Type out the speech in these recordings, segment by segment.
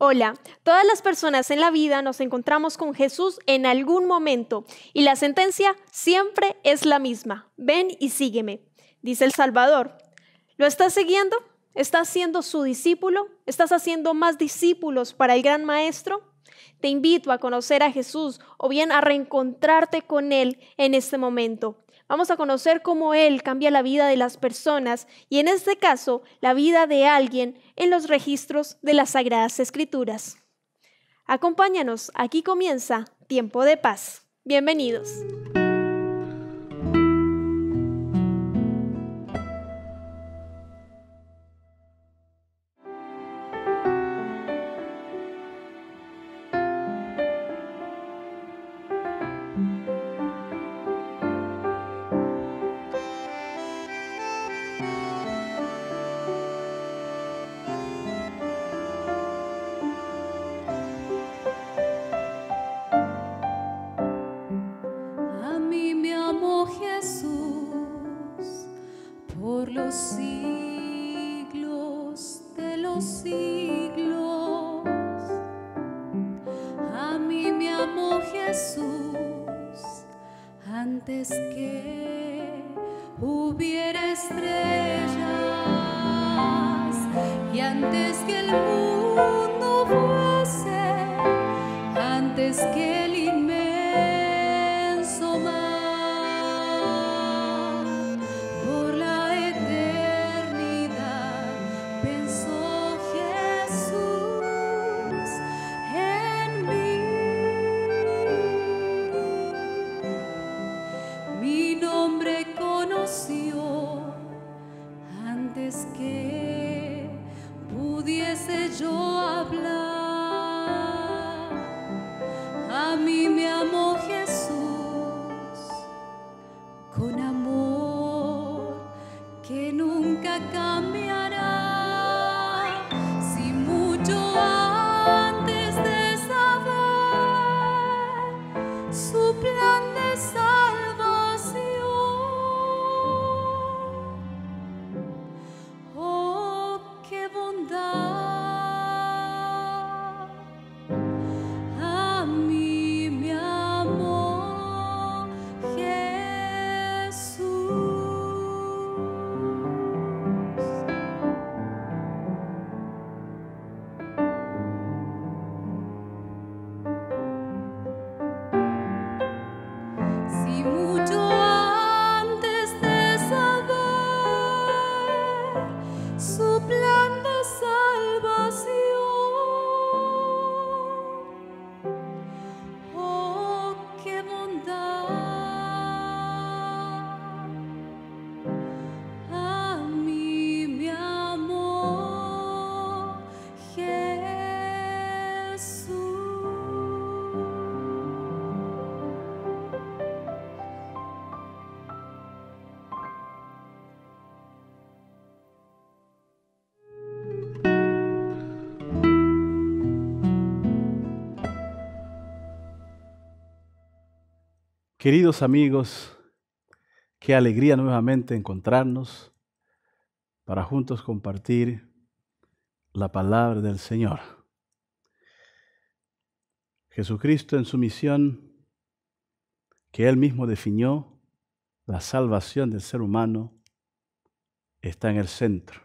Hola, todas las personas en la vida nos encontramos con Jesús en algún momento y la sentencia siempre es la misma. Ven y sígueme, dice el Salvador. ¿Lo estás siguiendo? ¿Estás siendo su discípulo? ¿Estás haciendo más discípulos para el gran Maestro? Te invito a conocer a Jesús o bien a reencontrarte con Él en este momento. Vamos a conocer cómo Él cambia la vida de las personas y en este caso la vida de alguien en los registros de las Sagradas Escrituras. Acompáñanos, aquí comienza Tiempo de Paz. Bienvenidos. Por los siglos de los siglos, a mí me amó Jesús antes que hubiera estrellas y antes que el mundo fuese, antes que el inmenso mar. Antes que pudiese yo hablar, a mí me amó Jesús con amor que nunca cambiará. Si mucho antes de saber su plan de salvación, a mí me amó Jesús. Si mucho antes de saber su plan de salvación, oh, qué bondad, a mí me amó Jesús. Queridos amigos, qué alegría nuevamente encontrarnos para juntos compartir la palabra del Señor. Jesucristo en su misión que Él mismo definió, la salvación del ser humano, está en el centro.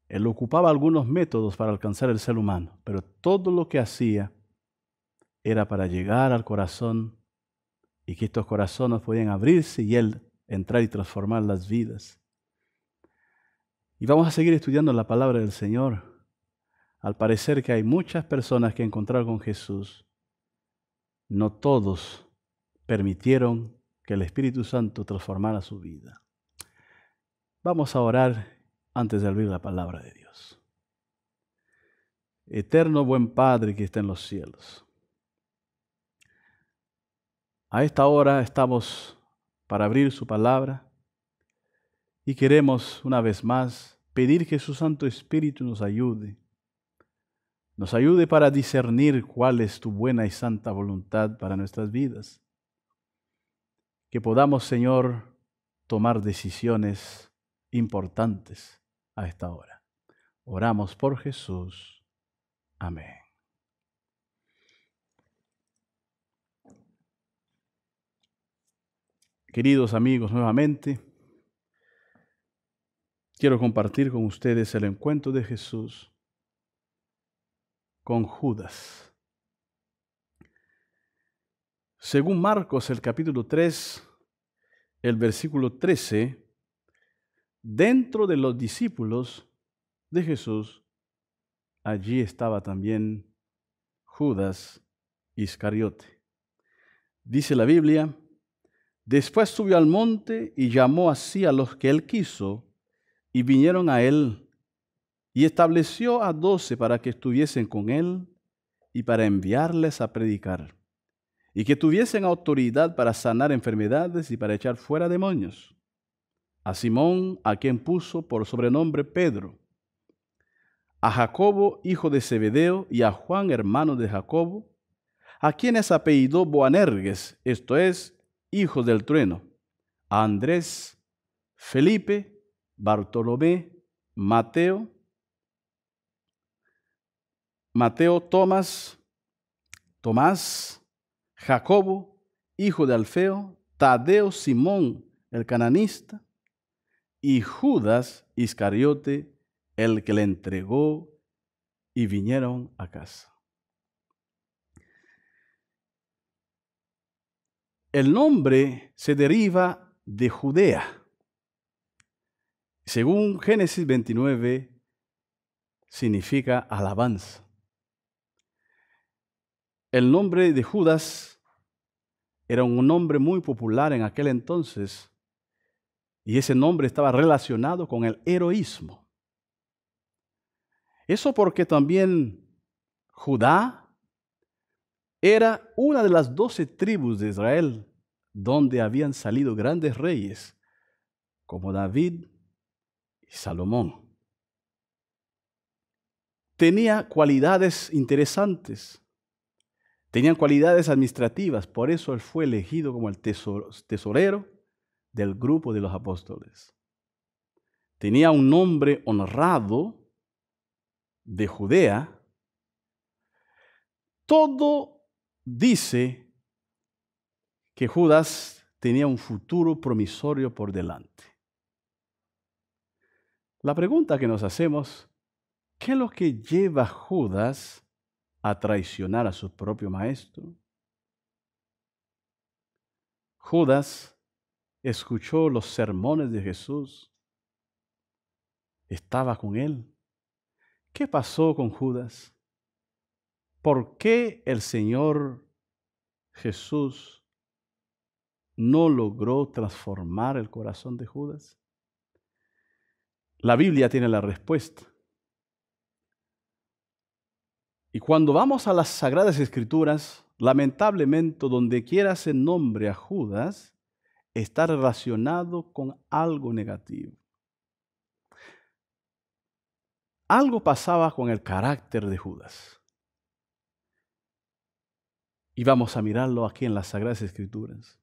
Él ocupaba algunos métodos para alcanzar el ser humano, pero todo lo que hacía era para llegar al corazón y que estos corazones podían abrirse y Él entrar y transformar las vidas. Y vamos a seguir estudiando la palabra del Señor. Al parecer que hay muchas personas que encontraron con Jesús. No todos permitieron que el Espíritu Santo transformara su vida. Vamos a orar antes de abrir la palabra de Dios. Eterno buen Padre que está en los cielos, a esta hora estamos para abrir su palabra y queremos una vez más pedir que su Santo Espíritu nos ayude para discernir cuál es tu buena y santa voluntad para nuestras vidas. Que podamos, Señor, tomar decisiones importantes a esta hora. Oramos por Jesús. Amén. Queridos amigos, nuevamente quiero compartir con ustedes el encuentro de Jesús con Judas. Según Marcos, el capítulo 3, el versículo 13, dentro de los discípulos de Jesús, allí estaba también Judas Iscariote. Dice la Biblia: después subió al monte y llamó así a los que él quiso, y vinieron a él, y estableció a 12 para que estuviesen con él y para enviarles a predicar, y que tuviesen autoridad para sanar enfermedades y para echar fuera demonios. A Simón, a quien puso por sobrenombre Pedro, a Jacobo, hijo de Zebedeo, y a Juan, hermano de Jacobo, a quienes apellidó Boanerges, esto es, hijos del trueno, a Andrés, Felipe, Bartolomé, Mateo, Tomás, Jacobo, hijo de Alfeo, Tadeo, Simón, el cananista, y Judas Iscariote, el que le entregó, y vinieron a casa. El nombre se deriva de Judea. Según Génesis 29, significa alabanza. El nombre de Judas era un nombre muy popular en aquel entonces, y ese nombre estaba relacionado con el heroísmo. Eso porque también Judá era una de las 12 tribus de Israel, donde habían salido grandes reyes como David y Salomón. Tenía cualidades interesantes, tenían cualidades administrativas, por eso él fue elegido como el tesorero del grupo de los apóstoles. Tenía un nombre honrado de Judea. Todo dice que Judas tenía un futuro promisorio por delante. La pregunta que nos hacemos: ¿qué es lo que lleva a Judas a traicionar a su propio maestro? Judas escuchó los sermones de Jesús, estaba con él. ¿Qué pasó con Judas? ¿Por qué el Señor Jesús no logró transformar el corazón de Judas? La Biblia tiene la respuesta. Y cuando vamos a las Sagradas Escrituras, lamentablemente, donde quiera se nombre a Judas, está relacionado con algo negativo. Algo pasaba con el carácter de Judas. Y vamos a mirarlo aquí en las Sagradas Escrituras.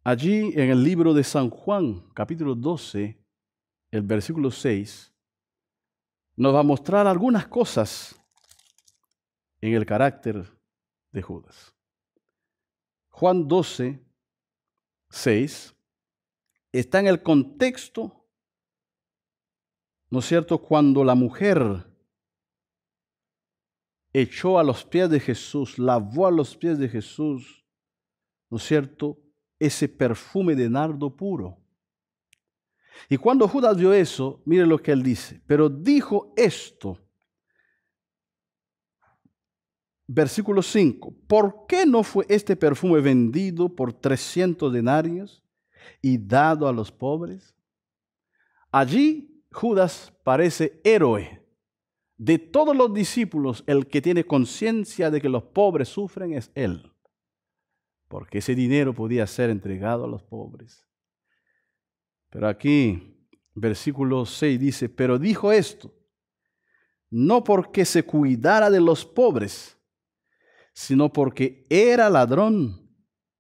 Allí en el libro de San Juan, capítulo 12, el versículo 6, nos va a mostrar algunas cosas en el carácter de Judas. Juan 12, 6, está en el contexto, ¿no es cierto?, cuando la mujer echó a los pies de Jesús, lavó a los pies de Jesús, ¿no es cierto?, ese perfume de nardo puro. Y cuando Judas vio eso, mire lo que él dice: pero dijo esto, versículo 5, ¿por qué no fue este perfume vendido por 300 denarios y dado a los pobres? Allí Judas parece héroe. De todos los discípulos, el que tiene conciencia de que los pobres sufren es él, porque ese dinero podía ser entregado a los pobres. Pero aquí, versículo 6 dice: pero dijo esto, no porque se cuidara de los pobres, sino porque era ladrón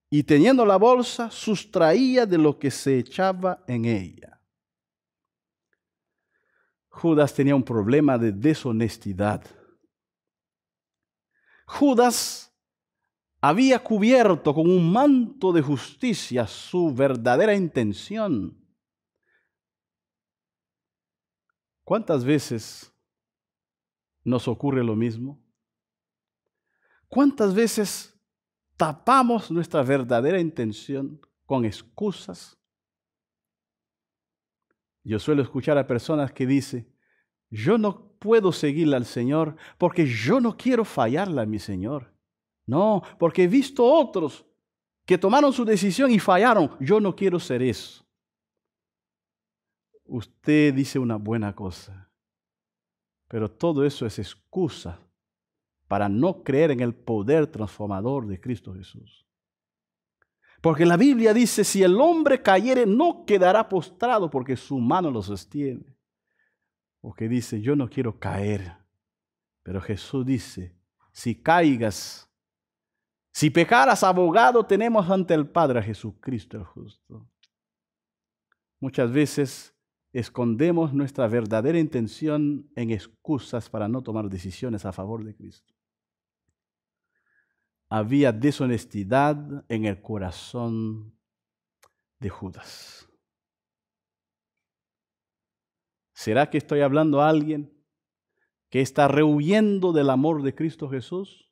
y teniendo la bolsa, sustraía de lo que se echaba en ella. Judas tenía un problema de deshonestidad. Judas había cubierto con un manto de justicia su verdadera intención. ¿Cuántas veces nos ocurre lo mismo? ¿Cuántas veces tapamos nuestra verdadera intención con excusas? Yo suelo escuchar a personas que dicen, yo no puedo seguirle al Señor porque yo no quiero fallarle a mi Señor. No, porque he visto otros que tomaron su decisión y fallaron. Yo no quiero ser eso. Usted dice una buena cosa, pero todo eso es excusa para no creer en el poder transformador de Cristo Jesús. Porque la Biblia dice, si el hombre cayere, no quedará postrado porque su mano lo sostiene. Porque dice, yo no quiero caer. Pero Jesús dice, si caigas, si pecaras, abogado tenemos ante el Padre a Jesucristo el justo. Muchas veces escondemos nuestra verdadera intención en excusas para no tomar decisiones a favor de Cristo. Había deshonestidad en el corazón de Judas. ¿Será que estoy hablando a alguien que está rehuyendo del amor de Cristo Jesús?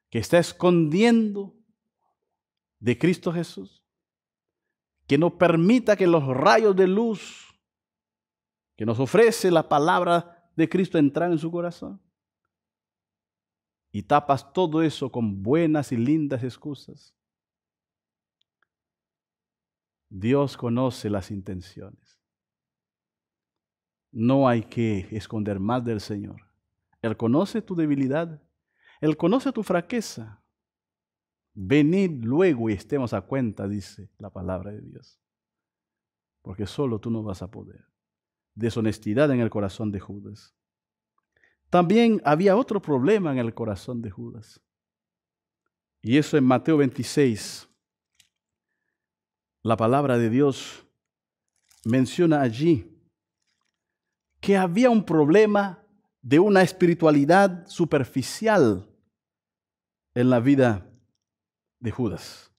¿Que está escondiendo de Cristo Jesús? ¿Que no permita que los rayos de luz que nos ofrece la palabra de Cristo entrar en su corazón? Y tapas todo eso con buenas y lindas excusas. Dios conoce las intenciones. No hay que esconder más del Señor. Él conoce tu debilidad. Él conoce tu fraqueza. Venid luego y estemos a cuenta, dice la palabra de Dios. Porque solo tú no vas a poder. Deshonestidad en el corazón de Judas. También había otro problema en el corazón de Judas. Y eso en Mateo 26. La palabra de Dios menciona allí que había un problema de una espiritualidad superficial en la vida de Judas.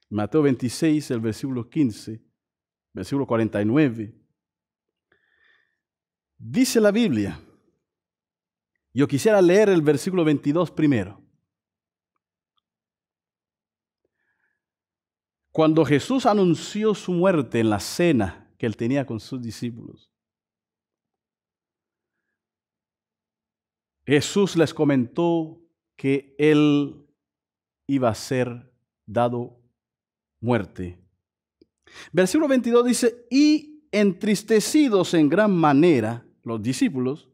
Mateo 26, el versículo 15, versículo 49. Dice la Biblia, yo quisiera leer el versículo 22 primero. Cuando Jesús anunció su muerte en la cena que él tenía con sus discípulos, Jesús les comentó que él iba a ser dado muerte. Versículo 22 dice, y entristecidos en gran manera los discípulos,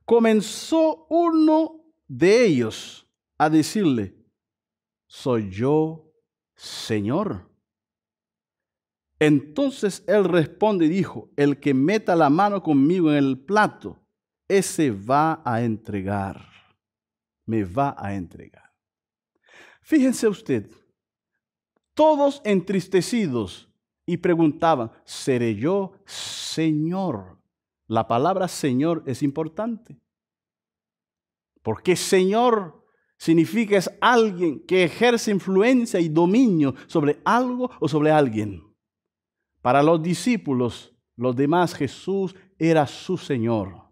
comenzó uno de ellos a decirle, ¿soy yo, Señor? Entonces él responde y dijo, el que meta la mano conmigo en el plato, ese va a entregar, me va a entregar. Fíjense usted, todos entristecidos y preguntaban, ¿seré yo, Señor? La palabra Señor es importante, porque Señor significa es alguien que ejerce influencia y dominio sobre algo o sobre alguien. Para los discípulos, los demás, Jesús era su Señor.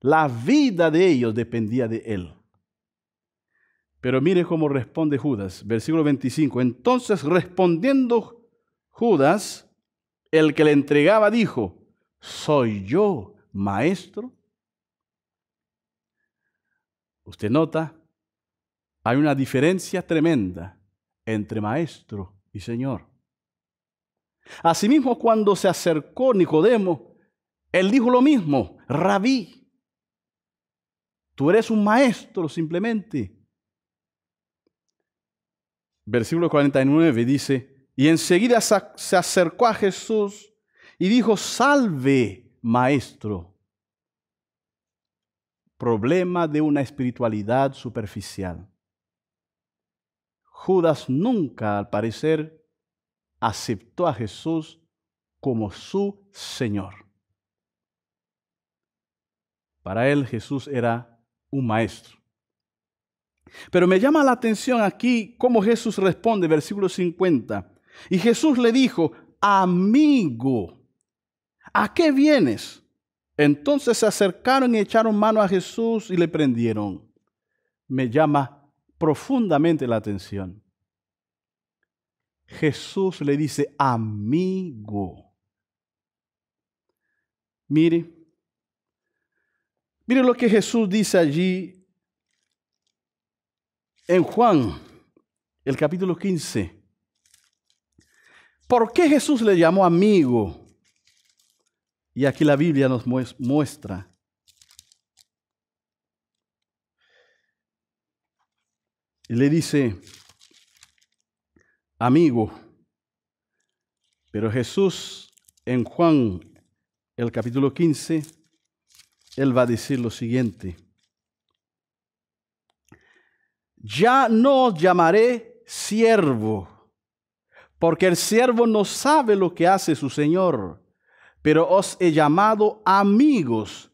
La vida de ellos dependía de Él. Pero mire cómo responde Judas, versículo 25. Entonces respondiendo Judas, el que le entregaba, dijo, ¿soy yo, maestro? Usted nota, hay una diferencia tremenda entre maestro y Señor. Asimismo, cuando se acercó Nicodemo, él dijo lo mismo, Rabí, tú eres un maestro simplemente. Versículo 49 dice, y enseguida se acercó a Jesús y dijo, salve, maestro. Problema de una espiritualidad superficial. Judas nunca, al parecer, aceptó a Jesús como su Señor. Para él Jesús era un maestro. Pero me llama la atención aquí cómo Jesús responde, versículo 50. Y Jesús le dijo, amigo, ¿a qué vienes? Entonces se acercaron y echaron mano a Jesús y le prendieron. Me llama profundamente la atención. Jesús le dice, amigo. Mire lo que Jesús dice allí en Juan, el capítulo 15. ¿Por qué Jesús le llamó amigo? Y aquí la Biblia nos muestra. Y le dice, amigo. Pero Jesús en Juan, el capítulo 15, Él va a decir lo siguiente. Ya no os llamaré siervo, porque el siervo no sabe lo que hace su Señor, pero os he llamado amigos,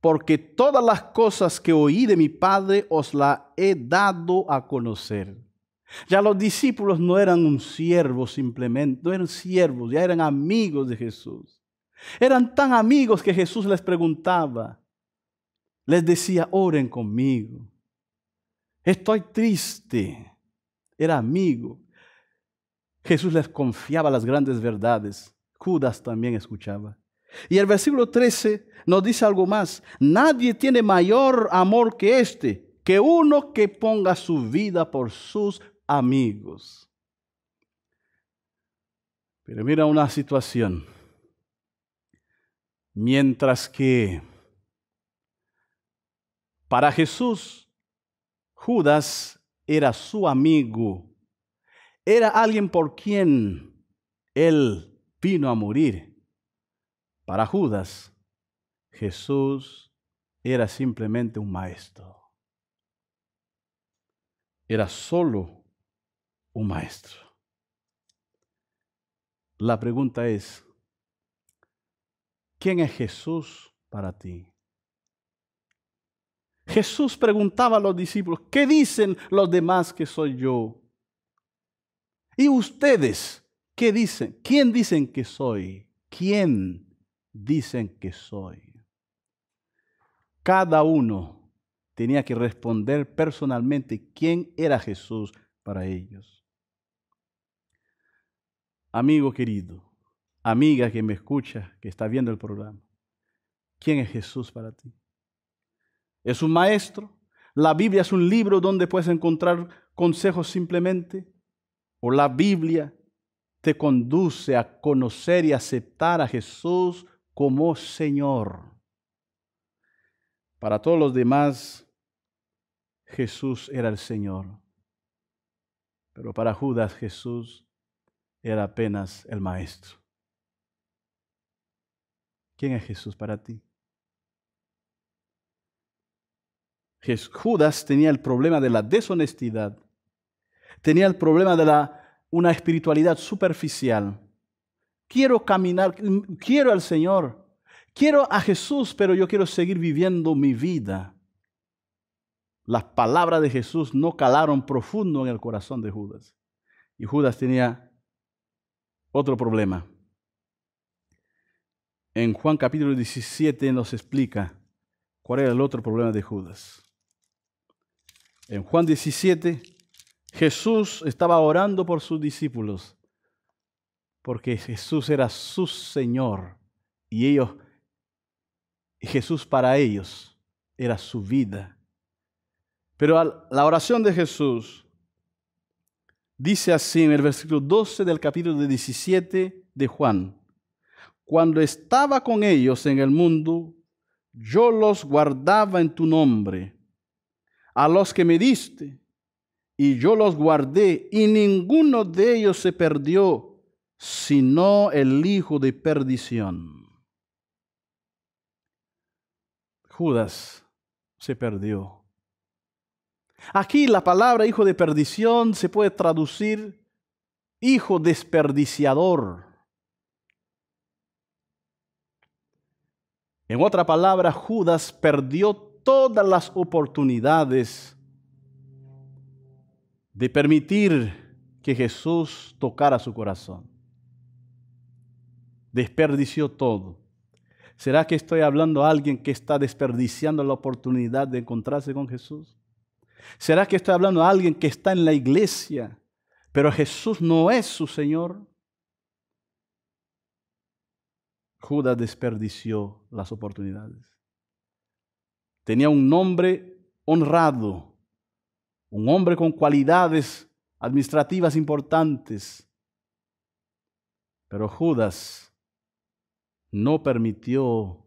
porque todas las cosas que oí de mi Padre os las he dado a conocer. Ya los discípulos no eran un siervo simplemente, no eran siervos, ya eran amigos de Jesús. Eran tan amigos que Jesús les preguntaba, les decía, oren conmigo. Estoy triste. Era amigo. Jesús les confiaba las grandes verdades. Judas también escuchaba. Y el versículo 13 nos dice algo más. Nadie tiene mayor amor que este, que uno que ponga su vida por sus amigos. Pero mira una situación. Mientras que para Jesús, Judas era su amigo, era alguien por quien él vino a morir. Para Judas, Jesús era simplemente un maestro. Era solo un maestro. La pregunta es, ¿quién es Jesús para ti? Jesús preguntaba a los discípulos, ¿qué dicen los demás que soy yo? ¿Y ustedes qué dicen? ¿Quién dicen que soy? ¿Quién dicen que soy? Cada uno tenía que responder personalmente quién era Jesús para ellos. Amigo querido, amiga que me escucha, que está viendo el programa, ¿quién es Jesús para ti? ¿Es un maestro? ¿La Biblia es un libro donde puedes encontrar consejos simplemente? ¿O la Biblia te conduce a conocer y aceptar a Jesús como Señor? Para todos los demás, Jesús era el Señor. Pero para Judas, Jesús era apenas el maestro. ¿Quién es Jesús para ti? Judas tenía el problema de la deshonestidad, tenía el problema de una espiritualidad superficial. Quiero caminar, quiero al Señor, quiero a Jesús, pero yo quiero seguir viviendo mi vida. Las palabras de Jesús no calaron profundo en el corazón de Judas. Y Judas tenía otro problema. En Juan capítulo 17 nos explica cuál era el otro problema de Judas. En Juan 17, Jesús estaba orando por sus discípulos, porque Jesús era su Señor y Jesús para ellos era su vida. Pero la oración de Jesús dice así en el versículo 12 del capítulo 17 de Juan: cuando estaba con ellos en el mundo, yo los guardaba en tu nombre, a los que me diste, y yo los guardé, y ninguno de ellos se perdió, sino el hijo de perdición. Judas se perdió. Aquí la palabra hijo de perdición se puede traducir hijo desperdiciador. En otra palabra, Judas perdió todas las oportunidades de permitir que Jesús tocara su corazón. Desperdició todo. ¿Será que estoy hablando a alguien que está desperdiciando la oportunidad de encontrarse con Jesús? ¿Será que estoy hablando a alguien que está en la iglesia, pero Jesús no es su Señor? Judas desperdició las oportunidades. Tenía un nombre honrado, un hombre con cualidades administrativas importantes, pero Judas no permitió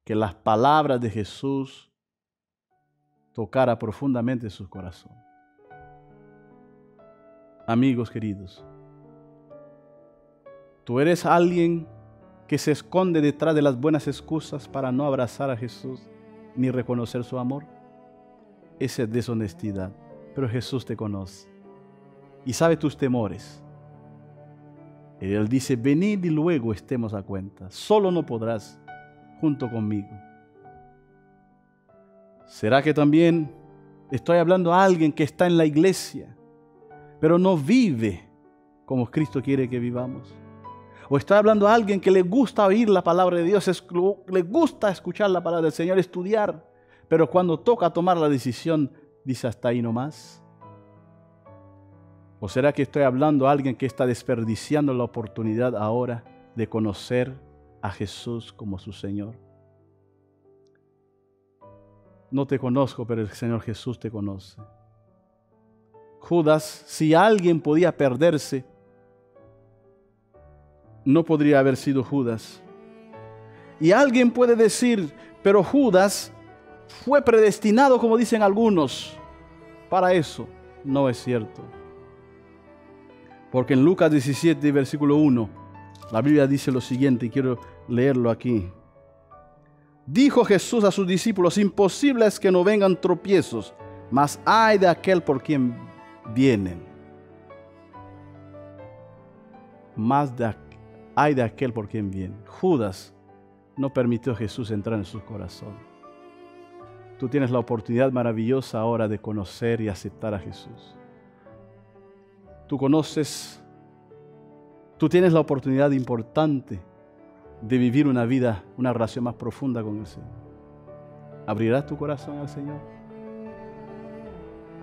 que las palabras de Jesús tocara profundamente su corazón. Amigos queridos, tú eres alguien que se esconde detrás de las buenas excusas para no abrazar a Jesús ni reconocer su amor. Esa es deshonestidad, pero Jesús te conoce y sabe tus temores. Él dice, venid y luego estemos a cuenta. Solo no podrás junto conmigo. ¿Será que también estoy hablando a alguien que está en la iglesia, pero no vive como Cristo quiere que vivamos? ¿O estoy hablando a alguien que le gusta oír la palabra de Dios, le gusta escuchar la palabra del Señor, estudiar, pero cuando toca tomar la decisión, dice hasta ahí nomás? ¿O será que estoy hablando a alguien que está desperdiciando la oportunidad ahora de conocer a Jesús como su Señor? No te conozco, pero el Señor Jesús te conoce. Judas, si alguien podía perderse, no podría haber sido Judas. Y alguien puede decir, pero Judas fue predestinado, como dicen algunos, para eso. No es cierto. Porque en Lucas 17, versículo 1, la Biblia dice lo siguiente, y quiero leerlo aquí. Dijo Jesús a sus discípulos, imposible es que no vengan tropiezos, mas ay de aquel por quien vienen. Ay de aquel por quien viene. Judas no permitió a Jesús entrar en su corazón. Tú tienes la oportunidad maravillosa ahora de conocer y aceptar a Jesús. Tú tienes la oportunidad importante de vivir una vida, una relación más profunda con el Señor. ¿Abrirás tu corazón al Señor?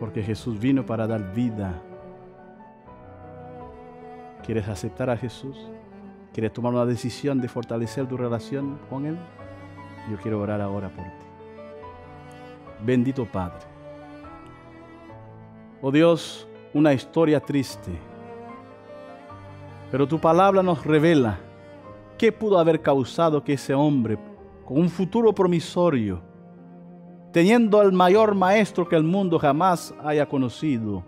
Porque Jesús vino para dar vida. ¿Quieres aceptar a Jesús? ¿Quieres tomar una decisión de fortalecer tu relación con Él? Yo quiero orar ahora por ti. Bendito Padre. Oh Dios, una historia triste, pero tu palabra nos revela qué pudo haber causado que ese hombre, con un futuro promisorio, teniendo al mayor maestro que el mundo jamás haya conocido,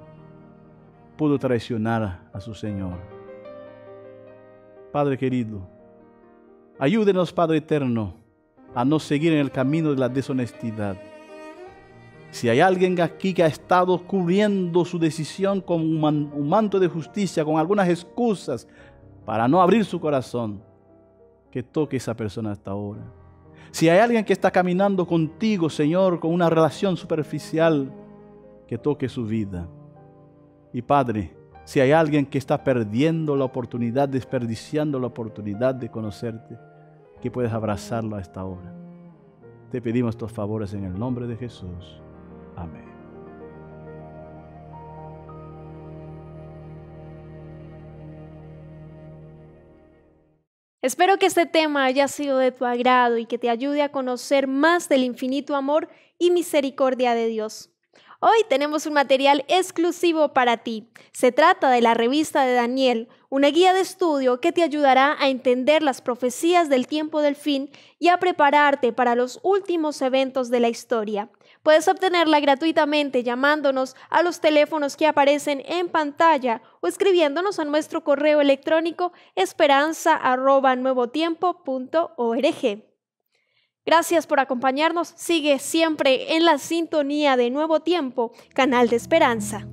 pudo traicionar a su Señor. Padre querido, ayúdenos, Padre eterno, a no seguir en el camino de la deshonestidad. Si hay alguien aquí que ha estado cubriendo su decisión con un manto de justicia, con algunas excusas para no abrir su corazón, que toque esa persona hasta ahora. Si hay alguien que está caminando contigo, Señor, con una relación superficial, que toque su vida. Y Padre, si hay alguien que está perdiendo la oportunidad, desperdiciando la oportunidad de conocerte, que puedes abrazarlo a esta hora. Te pedimos estos favores en el nombre de Jesús. Amén. Espero que este tema haya sido de tu agrado y que te ayude a conocer más del infinito amor y misericordia de Dios. Hoy tenemos un material exclusivo para ti. Se trata de la revista de Daniel, una guía de estudio que te ayudará a entender las profecías del tiempo del fin y a prepararte para los últimos eventos de la historia. Puedes obtenerla gratuitamente llamándonos a los teléfonos que aparecen en pantalla o escribiéndonos a nuestro correo electrónico esperanza@nuevotiempo.org. Gracias por acompañarnos. Sigue siempre en la sintonía de Nuevo Tiempo, canal de esperanza.